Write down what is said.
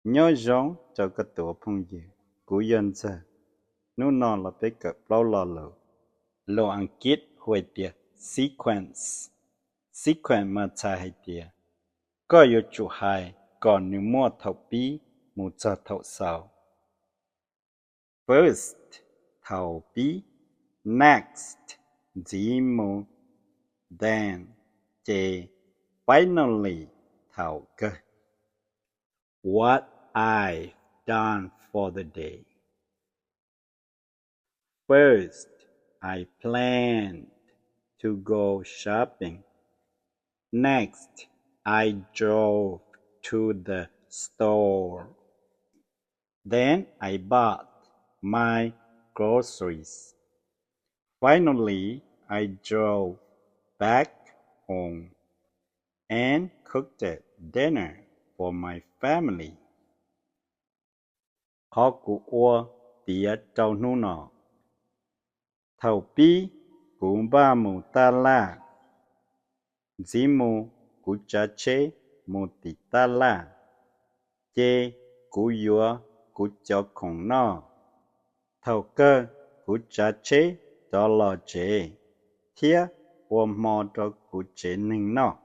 nhớ giống cho cái tổ phong dư cú dân giờ nó non là bé cỡ bao lò lò lò ăn kết hồi tiệt sequence mà chạy hay tiệt có yếu chủ hai còn nếu mua thầu bí một giờ thầu sau first thầu bí next dĩ mô then chê finally thầu cơ what I've done for the day. First, I planned to go shopping. Next, I drove to the store. Then I bought my groceries. Finally, I drove back home and cooked dinner for my family. Khó cụ ua tía trâu nụ nọ. Thầu bí cụ ba mù ta la. Dĩ mù cụ chá chế mù tì ta la. Chê cụ yua cụ cho khổng nọ. Thầu cơ cụ chá chế cho lò chế. Thía ua mò cho cụ chế nâng nọ.